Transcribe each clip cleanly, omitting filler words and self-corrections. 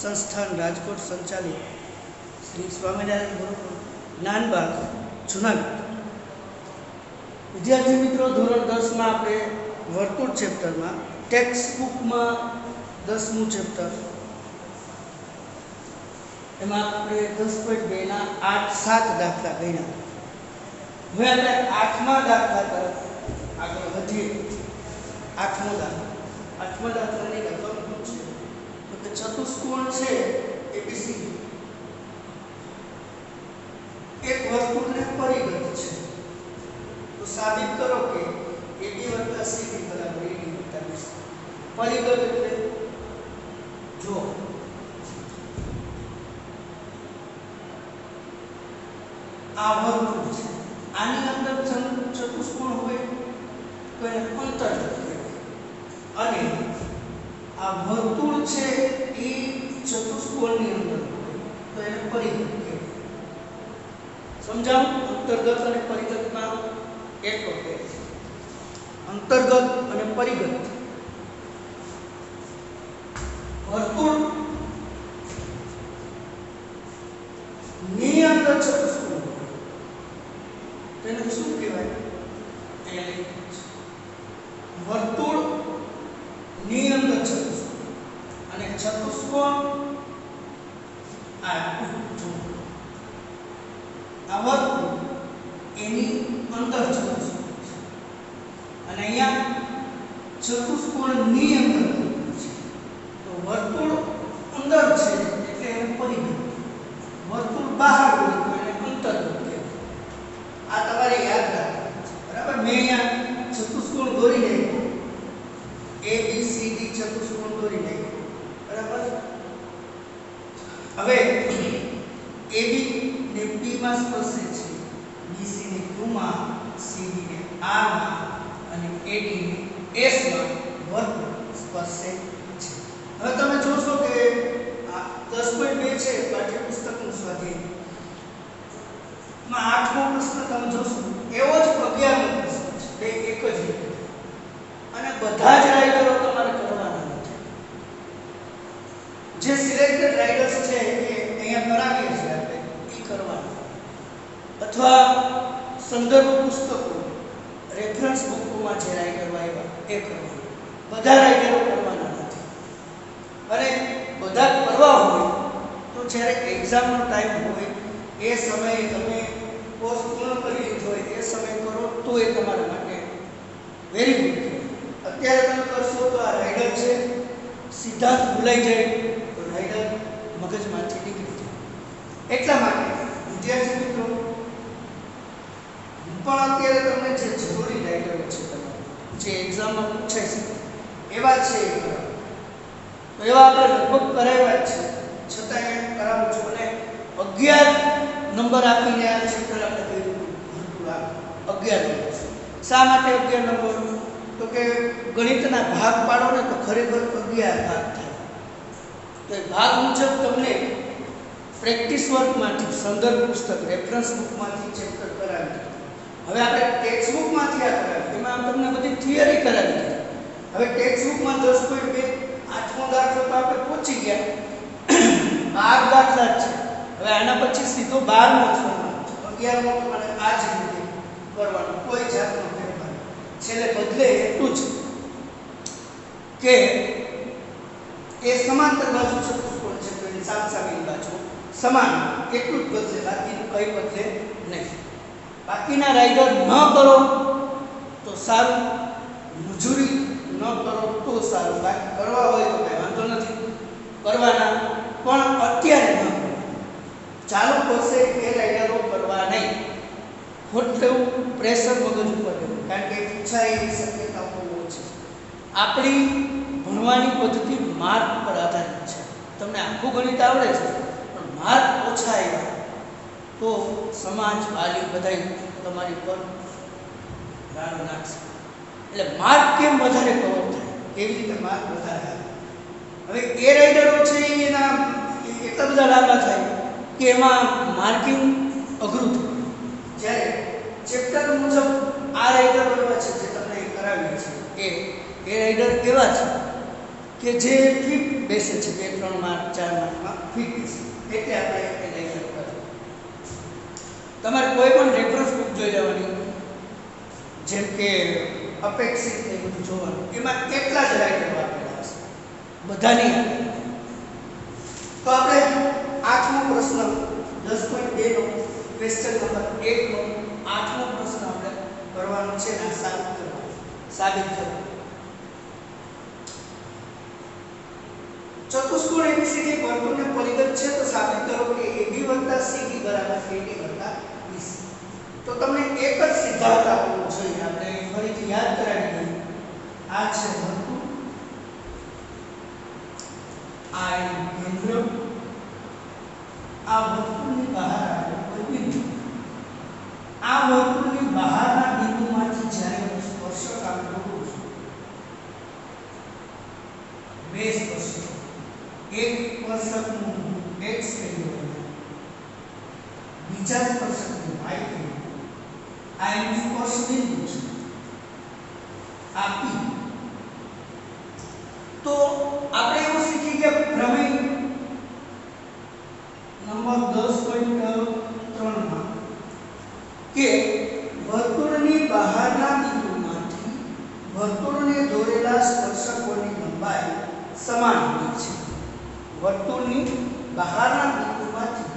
સંસ્થાન રાજકોટ સંચાલિત શ્રી સ્વામિનારાયણ ગુરુકુળ જ્ઞાનબાગ જુનાગઢ. વિદ્યાર્થી મિત્રો, ધોરણ 10 માં આપણે વર્તુળ ચેપ્ટરમાં ટેક્સ્ટ બુકમાં 10મું ચેપ્ટર એમાં આપણે 10.2 ના 8-7 દાખલા ગણ્યા. હવે આપણે 8મા દાખલા તરફ આગળ વધીએ. 8મો દાખલાની રકમ શું છે? તો કે ચતુષ્કોણ છે ABC એક વર્તુળને પરિગત છે. તો સાબિત કરો કે AB + CD = AD + BC. પરિગત એટલે જો આ વર્તુળ છે, આની અંદર ચતુષ્કોણ હોય તો એને અંતર્ગત કહેવાય, અને આ વર્તુળ છે એ ચતુષ્કોણની અંદર હોય તો એને પરિગત કહેવાય. સમજાવું? અંતર્ગત અને પરિગતમાં એટલો ફેર છે. અંતર્ગત અને પરિગત. વર્તુળ ની અંદર ચતુષ્કોણ તેને શું કહેવાય? વર્તુળ ની અંદર ચતુષ્કોણ અને ચતુષ્કોણ આ વર્તુળ એની અંદર ચતુષ્કોણ છે, અને અહીંયા ચતુષ્કોણ ની અંદર છે. તો વર્તુળ અંદર છે એટલે એને પરિગત, વર્તુળ બહાર હોય તો એને અંતર્ગત કહેવાય. આ તમારે યાદ રાખવાનું છે, બરાબર? મેં અહીંયા ચતુષ્કોણ દોરી નાખ્યો, ABCD ચતુષ્કોણ દોરી નાખ્યો, બરાબર? હવે AB ને P માં સ્પર્શે છે, BC ને Q માં, CD ને R માં અને AD ને S માં વર્તુળ સ્પર્શે છે. હવે તમે જોશો કે આ 10.2 છે પાઠ્યપુસ્તકનું સ્વાધ્યાય માં 8મો પ્રશ્ન તમે જોશો એવો જ 11મો પ્રશ્ન છે, બે એક જ રીતે, અને બધા જ રાઇડરો તમારે કરવાના નથી. જે સિલેક્ટેડ રાઇડર્સ છે એ અહીંયા કરાવીએ છીએ આપણે, એ કરવાના, અથવા સંદર્ભ પુસ્તકો રેફરન્સ બુકોમાં જે રાઇડરો આવ્યા એ કરવાના. બધા રાઇડરો કરવાના નથી. અને બધા કરવા હોય તો જ્યારે એક્ઝામનો ટાઈમ હોય એ સમયે તમે કોર્સ પૂર્ણ કરી લીધો હોય એ સમય કરો તો એ તમારા માટે વેરી ગુડ છે. અત્યારે તમે કરશો તો આ રાઇડર છે સીધા જ ભૂલાઈ જાય, તો રાઇડર મગજમાંથી નીકળી જાય. એટલા માટે વિદ્યાર્થી મિત્રો, હું પણ અત્યારે તમને જે જરૂરી રાઇડરો છે જે એક્ઝામમાં પૂછાય છે એવા છે એ કરો. તો એવા આપણે લગભગ કરાવ્યા જ છે, છતાં એ કરાવું છું. અને 11 નંબર આપીને આ ચેપ્ટર આપણે કર્યું હતું. 11 નંબર. શા માટે 11 નંબર? તો કે ગણિતના ભાગ પાડો ને તો ખરેખર 11 ભાગ થાય. તો એ ભાગ મુજબ તમને પ્રેક્ટિસ વર્કમાંથી, સંદર્ભ પુસ્તક રેફરન્સ બુકમાંથી ચેપ્ટર કરાવી દીધું. હવે આપણે ટેક્સ્ટ બુકમાંથી આ કરાવી, એમાં તમને બધી થિયરી કરાવી દીધી. હવે ટેક્સ્ટ બુકમાં 10.2 8મો દાખલો તો આપણે પહોંચી ગયા, 12 દાખલા છે. હવે આના પછી સીધો 12મો શરૂ છે. 11મો તમારે આ જ રીતે કરવાનો, કોઈ જાતનો ફેરફાર. છેલ્લે બદલે એટલું જ કે એ સમાંતર બાજુ ચતુષ્કોણ છે તો એની સામસામેની બાજુ સમાન, એટલું જ બદલે, બાકીનું કંઈ બદલે નહીં. બાકીના રાઇડર ન કરો તો સારું, મજૂરી ન કરો તો સારું. બાકી કરવા હોય તો કંઈ વાંધો નથી, કરવાના, પણ અત્યારે ન કરો. ચાલુ કરશે એ રાઇડરો કરવા નહીં. ખોટું પ્રેશર મગજ ઉપર દેવું, કારણ કે પૂછાય એવી શક્યતાઓ બહુ ઓછી છે. આપણી ભણવાની પદ્ધતિ માર્ક પર આધારિત છે. તમને આખું ગણિત આવડે છે પણ માર્ક ઓછા આવ્યા તો સમાજ, વાલી બધાય તમારી પર રાડો નાખશે. એટલે માર્ક કેમ વધારે કવર થાય, કેવી રીતે માર્ક વધારે આવે. હવે એ રાઇડરો છે એના એટલા બધા લાંબા થાય કે એમાં માર્કિંગ અઘરું થાય. જ્યારે ચેપ્ટર મુજબ આ રાઇડર એવા છે જે તમને કરાવી છે, એ રાઇડર એવા છે કે જે બેસે છે, 2-3 માર્ક 4 માર્કમાં ફિટ બેસે, એટલે આપણે એ ડાયગ્રામ કર્યો. તમારે કોઈ પણ રેફરન્સ બુક જોઈ લેવાની, જેમ કે અપેક્ષિત ને બધું જોવાનું, એમાં કેટલા જ રાઇટરો આપેલા હશે, બધાની આપેલા. તો આપણે 8મો પ્રશ્ન 10.2 નો ક્વેશ્ચન નંબર 1 નો 8મો પ્રશ્ન આપણે કરવાનો છે ને સાબિત કરવાનો. ચતુષ્કોણ ABCD વર્તુળને પરિગત છે તો સાબિત કરો કે AB + CD = AD + BC. તો તમને એક જ સિદ્ધાંત આપવો જોઈએ, આપણે ફરીથી યાદ કરાવી દઈએ. આ છે વર્તુળ, આ એનું કેન્દ્ર, આ વર્તુળની બહાર આપણે કોઈ બિંદુ, આ વર્તુળની બહારના બિંદુમાંથી જ્યારે સ્પર્શક આપણે દોરવું છે, બે સ્પર્શક, એક સ્પર્શકનું x કહ્યું, બીજા સ્પર્શકનું y કહ્યું. આ એનું સ્પર્શ બિંદુ છે, આ P. તો આપણે એવું શીખી ગયા પ્રમેય નંબર 10.3 માં કે વર્તુળની બહારના બિંદુમાંથી વર્તુળને દોરેલા સ્પર્શકોની લંબાઈ સમાન હોય છે. વર્તુળની બહારના બિંદુમાંથી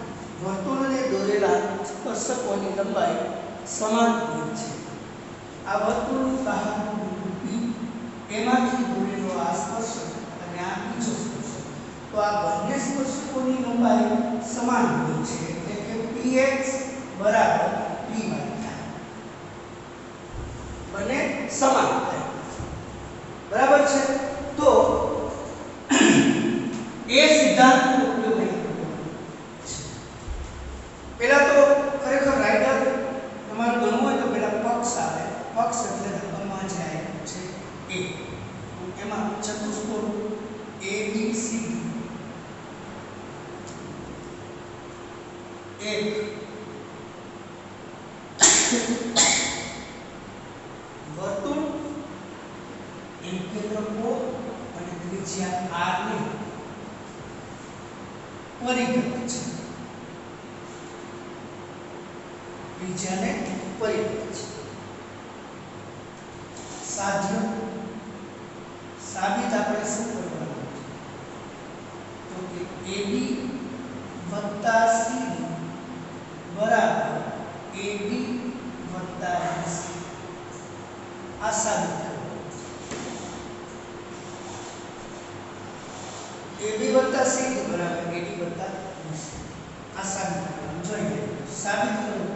વર્તુળને દોરેલા સ્પર્શકોની લંબાઈ સમાન હોય છે. આ વર્તુળની બહારનું બિંદુ P, એમાંથી દોરેલો આ સ્પર્શક અને આ બીજો સ્પર્શક, તો આ બંને સ્પર્શકોની લંબાઈ સમાન હોય છે, એટલે કે px બરાબર py થાય, બંને સમાન થાય. બરાબર છે. તો એ સિદ્ધાંતનો ઉપયોગ અહીં કરવાનો છે. પહેલા તો ખરેખર રાઇટર તમારે ગણવું હોય તો પહેલા પક્ષ આવે, પક્ષ એટલે ધર્મમાં જાય છે એ, એમાં ચતુષ્કોણ ABCD એક વર્તુળ, એનું કેન્દ્ર O અને ત્રિજ્યા R ને પરિગત છે, ત્રિજ્યાને પરિગત છે. સાધ્ય સાબિત આપણે શું કરવાનું છે, તો કે AB + CD બરાબર AD + BC. આ સાબિત કરવાનું છે. AB + CD બરાબર AD + BC. આ સાબિત કરવાનું જોઈએ. સાબિત કરવું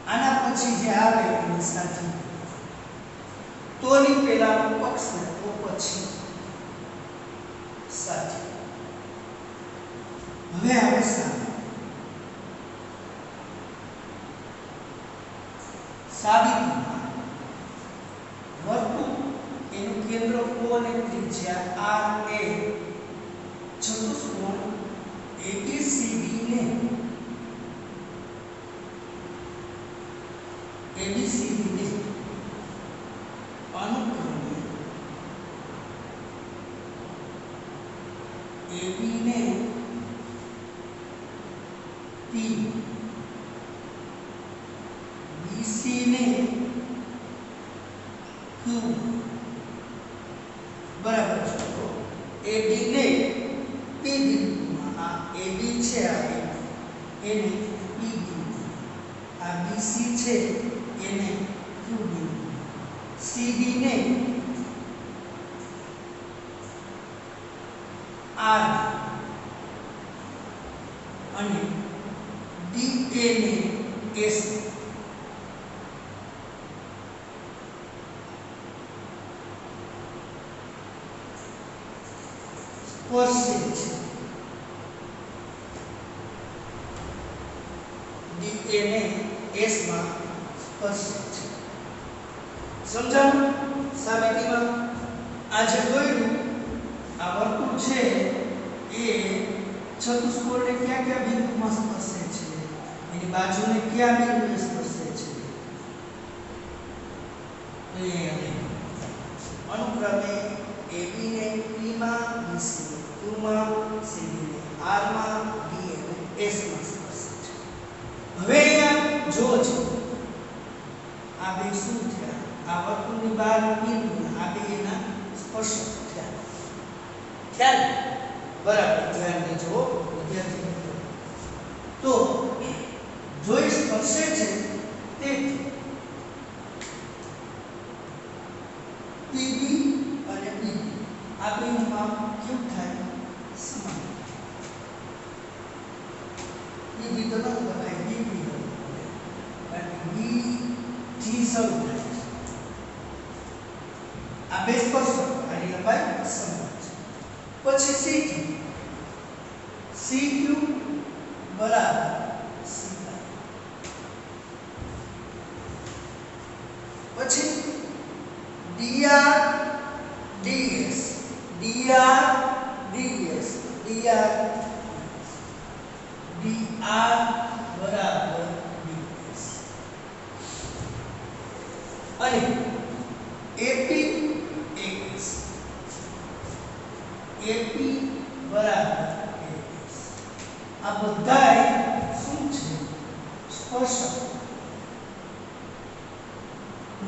આના પછી જે આવે એને સાચું, તોની પહેલાનો પક્ષ ને તો પછી સાચું. હવે આવે સાબિતીમાં વર્તુળ, એનું કેન્દ્ર O અને ત્રિજ્યા R એ ચતુષ્કોણ ABCD ને અનુક્રમે AB ને P, BC ને Q બરાબર છે. તો AD ને P બિંદુમાં, આ AB છે એને P બિંદુ, આ BC છે એને Q બિંદુ, CD ને R અને DA ને S. સ્પર્શે છે. DA ને S માં સ્પર્શે છે. સમજાણું? સાબિતીમાં આ જે દોર્યું આ વર્તુળ છે એ ચતુષ્કોણને કયા કયા બિંદુમાં સ્પર્શે છે, એની બાજુને કયા બિંદુએ સ્પર્શે છે, એ અનુક્રમે AB ને P માં, BC ને Q માં, CD ને R માં, DA ને S માં સ્પર્શે છે. હવે અહીંયા જો છે આ બે શું થયા? આ વર્તુળની બહાર બિંદુ આ બે એના સ્પર્શક થયા. ખ્યાલ બરાબર ધ્યાન દેજો વિદ્યાર્થી મિત્રો. તો જો એ સ્પર્શે છે તેથી PB અને BB આ બેનું માપ કેવું થાય? સમાન. BB તો ન લખાય, BB અને B થી શરૂ થાય છે. આ બે સ્પર્શક આની લંબાઈ સમાન છે. પછી CQ બરાબર C'. પછી DR DS DR DS DR DR બરાબર DS અને AP AS AP બરાબર AS આ બધાય શું છે? સ્પર્શક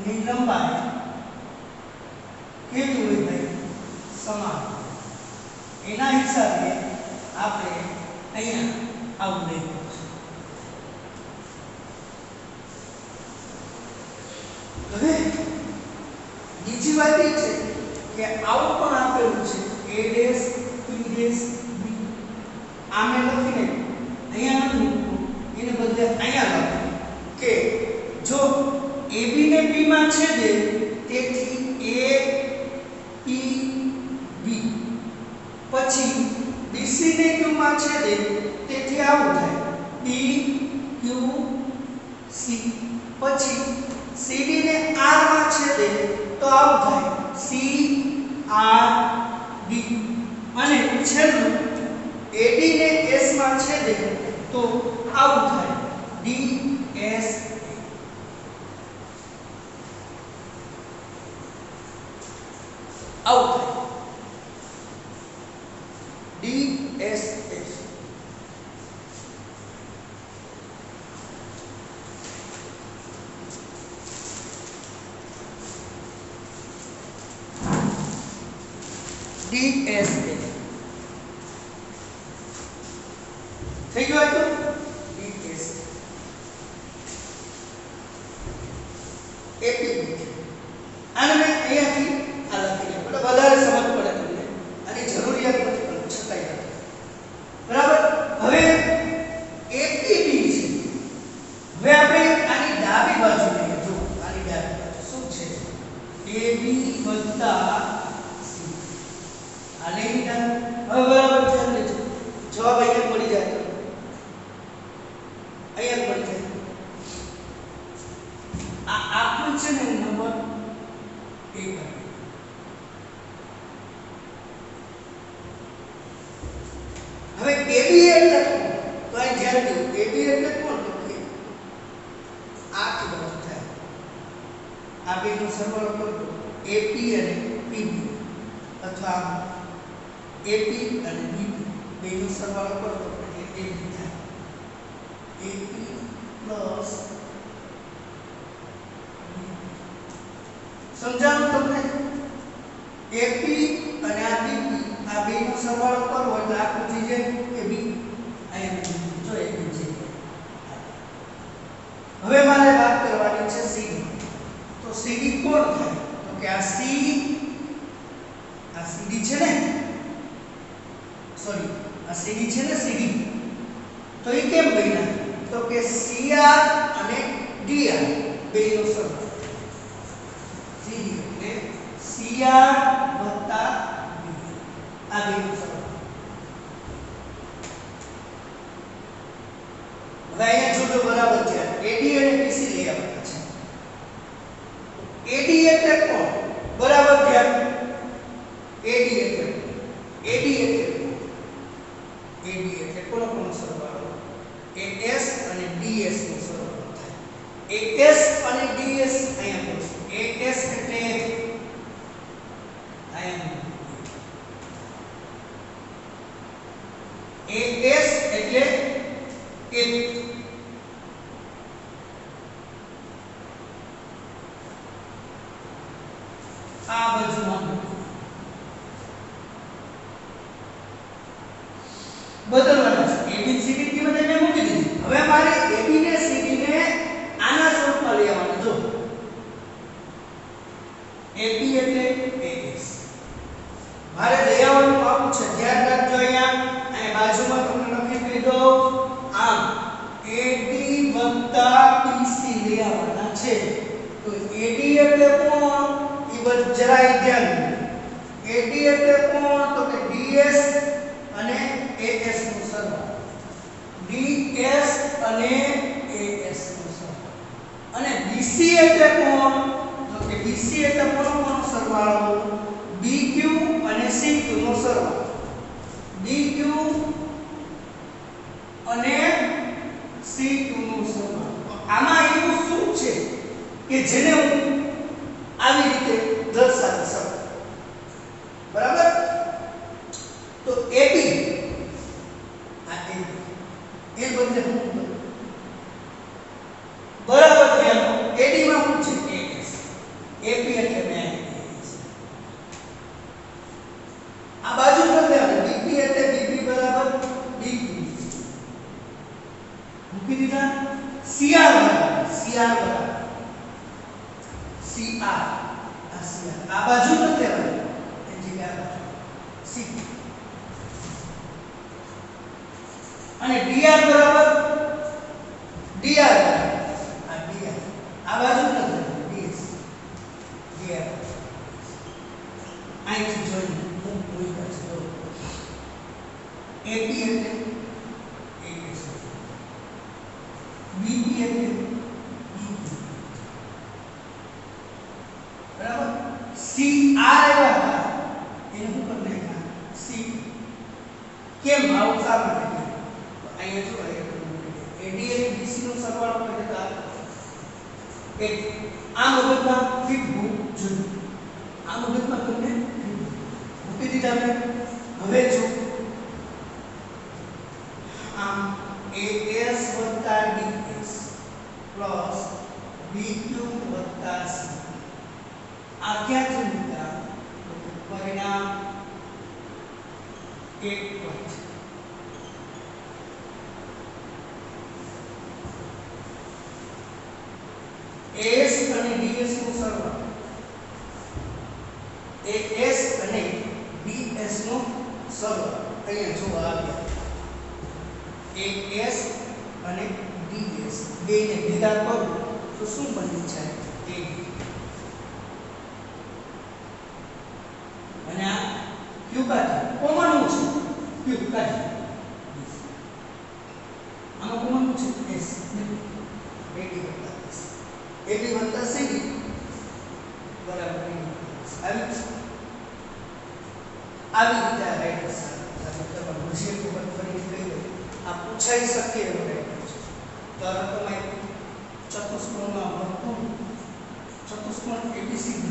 ની લંબાઈ કેવી હોય ભાઈ? સમાન. એના હિસાબે આપણે અહીંયા આવું લખ્યું છે. હવે બીજી વાત એ છે કે આવું પણ આપેલું છે A dash P dash B. આ મેં લખીને અહીંયા નથી મૂકવું, એને બદલે અહીંયા લખ્યું કે જો AB ને P માં છેદે તેથી A P B, પછી BC ને Q માં છેદે તેથી આવું થાય B Q C, પછી CD ને R માં છેદે તો આવું થાય C R D, અને છેલ્લું AD ને S માં છેદે તો આવું થાય D S A. આવું થાય DSS. DSS થઈ ગયું તો DSS AP. આને મેં અહીંયાથી આ લખી એટલે વધારે સમજ પડે તમને. આની જરૂરિયાત નથી પણ છતાંય નથી. બરાબર. હવે APB છે. હવે આપણે આની ડાબી બાજુ લઈએ. જો આની ડાબી બાજુ શું છે? AB વત્તા C. આ લઈને હવે બરાબર ધ્યાન દેજો. જવાબ અહીંયા મળી જાય તો અહીંયા મળી જાય. આ આખું છે ને નંબર 1. હવે AB એટલે તો અહીં ધ્યાન દો. AB એટલે કોણ? તો કે આ કે બાજુ થાય. આ બેનો સરવાળો કરો AP અને PB, અથવા AP અને BB બેનો સરવાળો કરો તો એટલે AB થાય. AP પ્લસ સમજાવું તમને? AP અને આ BB આ બેનો સરવાળો કરવો એટલે આખું થઈ જાય AB. અહીંયા જો AB છે. હવે મારે વાત કરવાની છે CD. તો CD કોણ થાય? તો કે આ CD છે ને, સોરી આ CD છે ને CD. તો એ કેમ બન્યા? તો કે CR અને DR બેનો સરવાળો. CD એટલે CR વત્તા DR આ બેનો સરવાળો. હવે અહીંયા જોજો બરાબર છે. AD અને BC લઈ આવવાના છે. AD એટલે કોણ? બરાબર ધ્યાન. AD એટલે કોનો કોનો સરવાળો? AS અને DS નો સરવાળો થાય. AS અને DS અહીંયા બોલશું. AS એટલે અહીંયા આ બાજુમાં બદલવાના છે. ABCD ની કિંમત મેં મૂકી દીધી. હવે મારે AB ને CD ને આના સ્વરૂપમાં લઈ આવવાના. જો AB એટલે AS મારે લઈ આવવાનું આવું છે. ધ્યાન રાખજો અહીંયા અને બાજુમાં તમને લખી કહી દો આમ AD BC લઈ આવવાના છે. તો AD એટલે કોણ એ બસ જરાય ધ્યાન. AD એટલે કોણ તો કે DS અને AS નો સરવાળો. DS અને AS નો સરવાળો. અને BC એટલે કોણ તો કે BC એટલે કોનો સરવાળો BQ અને CQ નો સરવાળો. BQ અને CQ નો સરવાળો. આમાં એવું શું છે કે જેને હું આવી રીતે દર્શાવી શકું. બરાબર. તો AB આ AB એ બદલે હું બરાબર ધ્યાન AD માં શું છે AS. AP એટલે મેં AS. આ બાજુ બદલે BP એટલે BP બરાબર BQ મૂકી દીધા. CR બરાબર CR બરાબર CR આ CR આ બાજુ બદલે એ જગ્યા C અને dr બરાબર dr આ dr આ બાજુ નથી ds dr અહીંથી જોઈને હું ભૂલ કરશે તો AP એટલે AS BP એટલે BQ બરાબર. CR એવા હતા એને હું કરી નાખ્યા C કેમ આવું શા માટે અહીંયા જો AD અને BC નો સરવાળો કરે તો એક આ મગજમાં ફિટ હોવું જોઈએ. આ મગજમાં તમને મૂકી દીધા મેં. હવે જો આમ AS + DS plus BQ + C આ ક્યાં છે મિત્ર? પરિણામ એક હોય છે. AS અને DS નો સરવાળો AS અને DS નો સરવાળો અહીંયા જો આવ્યા AS અને DS બેને ભેગા કરો તો શું બની જાય AD અને આ Q કાઢી કોમન છે Q કાઢી આમાં કોમન છે S AD + CD બરાબર આવી રીતે આ રાઈટર મતલબ મુશ્કેલ ઉપર ફરી કહી દઉં આ પૂછાઈ શકે એવો રાઈટર છે. તરતમાં ચતુષ્કોણમાં વર્તુળ ચતુષ્કોણ ABCD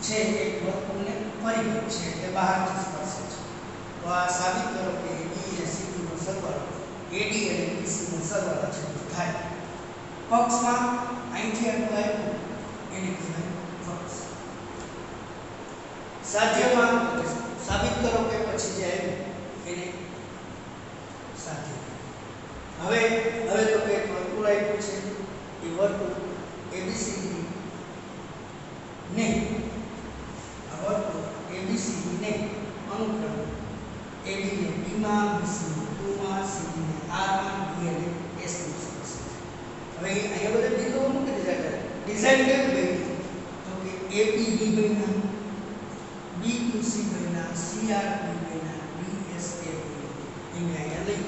છે એક વર્તુળને પરિઘ છે એટલે બહારથી સ્પર્શે છે. તો આ સાબિત કરો કે AD અને CD નો સરવાળો AD અને BC નો સરવાળો છે થાય. પક્ષમાં અહીંથી આટલું આવ્યું એને કહેવાય પક્ષ. સાધ્યમાં સાબિત કરો કે પછી જે આવ્યું એને સાધ્ય. હવે તો કે વર્તુળ આપ્યું છે એ વર્તુળ ABCD ને આ વર્તુળ ABCD ને અનુક્રમે AD ને B માં BC ને Q માં CD ને R માં D અને S માં સ્પર્શે છે. હવે અહીંયા બધા બિંદુઓ મૂકી દીધા. ડિઝાઇન કેવી બની તો કે APB બન્યા BQC બન્યા CR બન્યા DSA એને અહીંયા લઈ.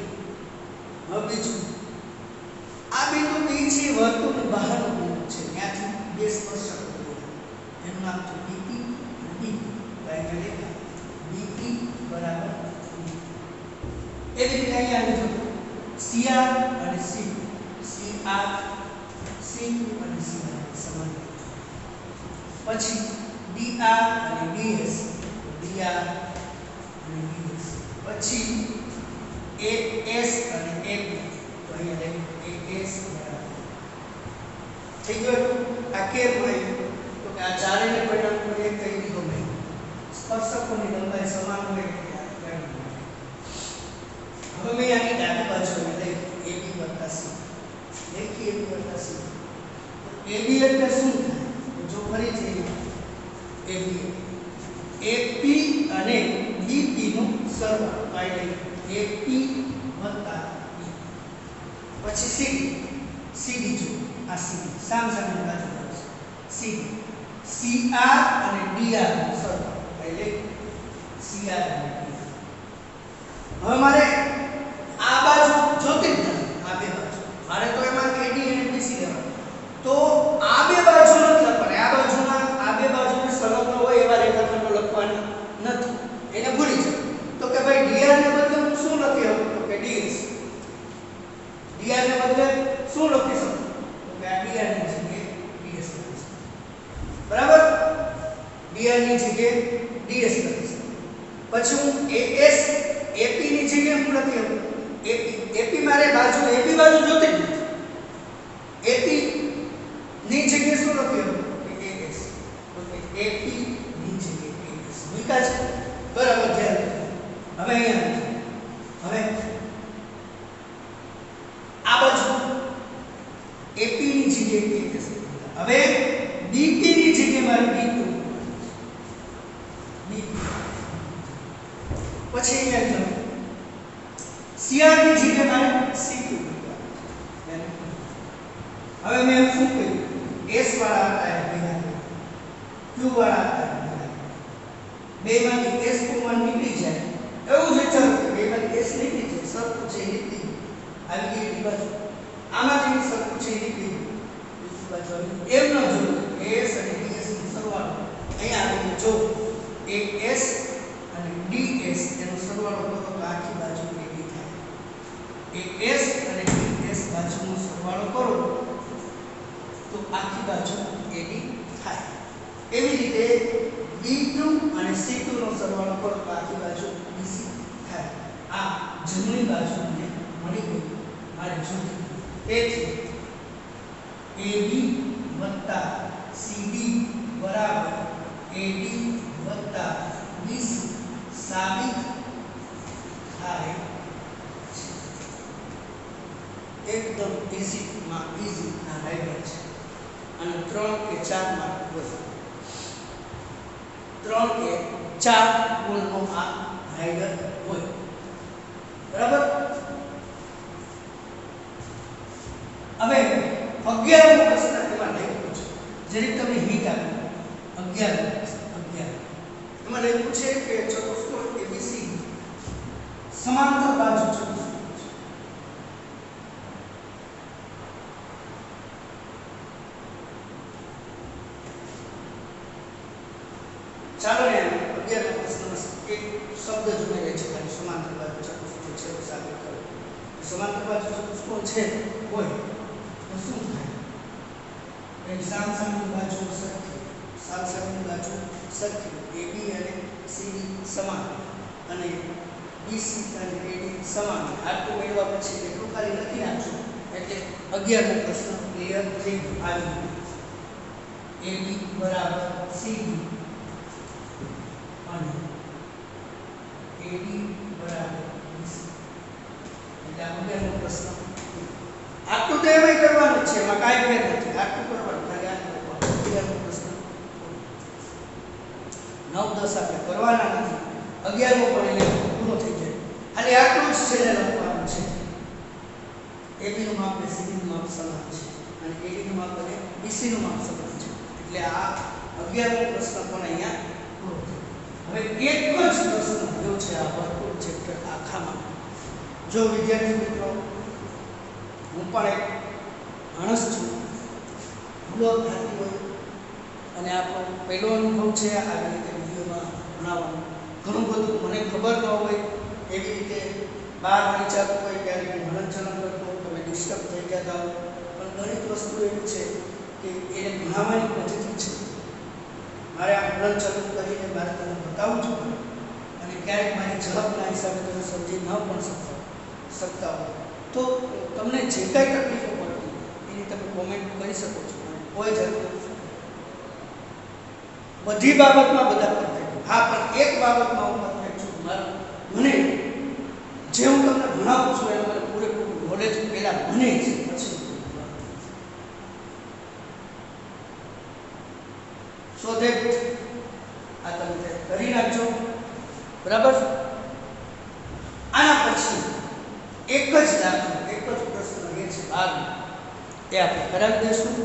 હવે બીજું આ બિંદુ B છે વર્તુળની બહારનું બિંદુ છે ત્યાંથી બે સ્પર્શક એનું નામ છે BP અને BP બાયને લેખા BP બરાબર એવી રીતે અહીંયા આવી જો CR અને C CR CQ અને CR સમાન. પછી DR અને DS DR અને DS પછી AS અને AP તો અહીંયા AS બરાબર થઈ ગયું. આ કેમ હોય તો કે આ ચારેયને પરિણામ પર એક કહી દીધો મેં સ્પર્શકોની લંબાઈ સમાન હોય એટલે આ ગણિત. હવે મેં આની ડાબી બાજુ લઈ AB વત્તા C લખી AB વત્તા C. AB એટલે શું થાય? જો ફરીથી AB AP અને BP નો સરવાળો પાઈ AP વત્તા B પછી CD જો આ CD સામસામે બાજુ આવશે CD CR અને DR નો સરવાળો પાઈ CR અને DR. હવે મારે આ બાજુ જોતી જ નથી, આ બે બાજુ મારે તો એમાં AD અને BC લેવાનું. તો આ બે બાજુ નથી લખવાની, આ બાજુના આ બે બાજુને સંલગ્ન હોય એવા રેખાખંડો લખવાના નથી, એને ભૂલી જાઓ. તો કે ભાઈ DR ને બદલે હું શું લખી શકું? તો કે DS. DR ને બદલે શું લખી શકું? તો કે આ DR ની જગ્યાએ DS લખી શકું. બરાબર? DR ની જગ્યાએ DS લખી શકું. પછી હું AS AP ની જગ્યાએ હું લખી શકું? AP મારે બાજુ AB બાજુ જોતી જ નથી. AP ની જગ્યાએ શું લખી શકું? AS. ઓકે, AP ની જગ્યાએ AS. વિકાસ બરાબર ધ્યાન રાખો. હવે અહીંયા હવે આ બાજુ AP ની જગ્યાએ AS. હવે BP ની જગ્યાએ મારે B2 BP. પછી અહીંયા CR ની જગ્યાએ મારે C2. હવે મેં શું કર્યું? S વાળા હતા ભેગા, Q વાળા હતા બેમાંથી S કોમન નીકળી જાય એવું જ વિચારો કે બેમાંથી S નીકળી જાય સરખું છે નીકળી આવી ગઈ ડી બાજુ, આમાંથી સરખું છે નીકળી બીજી બાજુ આવી એમ ન જોયું. S અને DS નો સરવાળો અહીંયા આવીને જો AS અને DS એનો સરવાળો કરો તો આખી બાજુ AD થાય. AS અને DS બાજુનો સરવાળો કરો તો આખી બાજુ AD થાય. એવી રીતે B2 અને C2 નો સરવાળો કરો તો આખી બાજુ BC થાય. આ જમણી બાજુ મને મળી ગઈ મારે જોતી. તેથી AB વત્તા CD બરાબર AD વત્તા BC સાબિત થાય છે. એકદમ ઈઝી માં ઈઝી આ રાઈટર છે અને 3 કે 4 માર્ક હોય, 3 કે 4 ગુણનો આ રાઈટર હોય. બરાબર? હવે 11મો પ્રશ્ન એમાં લખ્યું છે, જરીક તમે હિન્ટ આપો. 11 એમાં લખ્યું છે કે ચતુષ્કોણ ABC સમાંતર બાજુ ચતુષ્કોણ છે. ચાલો ને 11મા પ્રશ્નમાં એક શબ્દ જોડે છે કે સમાંતર બાજુ ચતુષ્કોણ છે એવું સાબિત કરો. સમાંતર બાજુ ચતુષ્કોણ છે હોય તો શું થાય? એક સામસામેની બાજુ સરખી, સામસામેની બાજુ સરખી, AB અને CD સમાન અને BC અને AD સમાન. આટલું મેળવ્યા પછી એટલું ખાલી લખી નાખજો એટલે 11મો પ્રશ્ન ક્લિયર થઈ ગયો. AB બરાબર CD અને AD બરાબર BC એટલે આ 11મો પ્રશ્ન. આટલું તો એમય કરવાનું છે, એમાં કાંઈ ફેર નથી. આટલું કરવાનું, ખાલી આ કરવાનું. 11મો પ્રશ્ન 9, 10 આપણે કરવાના નથી. 11મો પણ એને પૂરો થઈ જાય. ખાલી આટલું જ છે લખવાનું છે. AB નું માપ અને CD નું માપ સમાન છે અને AD નું માપ અને BC નું માપ સમાન છે. એટલે આ 11મો પ્રશ્ન પણ અહીંયા પૂરો થયો. હવે એક જ પ્રશ્ન રહ્યો છે આ ભરપૂર ચેપ્ટર આખામાં. જો વિદ્યાર્થી મિત્રો, હું પણ એક માણસ છું, ભૂલો થતી હોય અને આપણો પહેલો અનુભવ છે આવી રીતે વિડીયોમાં ભણાવવાનો. ઘણું બધું મને ખબર ન હોય, એવી રીતે બહાર વિચારતું હોય ત્યારે હું હલનચલન કરતો હોઉં, તમે ડિસ્ટર્બ થઈ ગયા હો. પણ ગણિત વસ્તુ એવી છે કે એને ભણાવવાની પદ્ધતિ છે. મારે આ હલનચલન કરીને મારે તમને બતાવવું જ પડે અને ક્યારેક મારી ઝડપના હિસાબે તમે સમજી ન પણ શકતા હો તો તમને જે કાંઈ તકલીફો પડતી એની તમે કોમેન્ટ કરી શકો છો. કોઈ જરૂર નથી, બધી બાબતમાં બધા પરફેક્ટ હા, પણ એક બાબતમાં હું પરફેક્ટ છું. મને જે હું તમને ભણાવું છું એનું મને પૂરેપૂરું નોલેજ પહેલાં મને છે, પછી સો ધેટ આ તમે કરી નાખજો. બરાબર. આના પછી એક જ દાખલો, એક જ પ્રશ્ન એ છે ભાગ, એ આપણે કરાવી દઈશું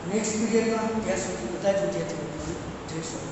નેક્સ્ટ પીરિયડમાં. ત્યાં સુધી બધા જ વિદ્યાર્થીઓ જઈશું.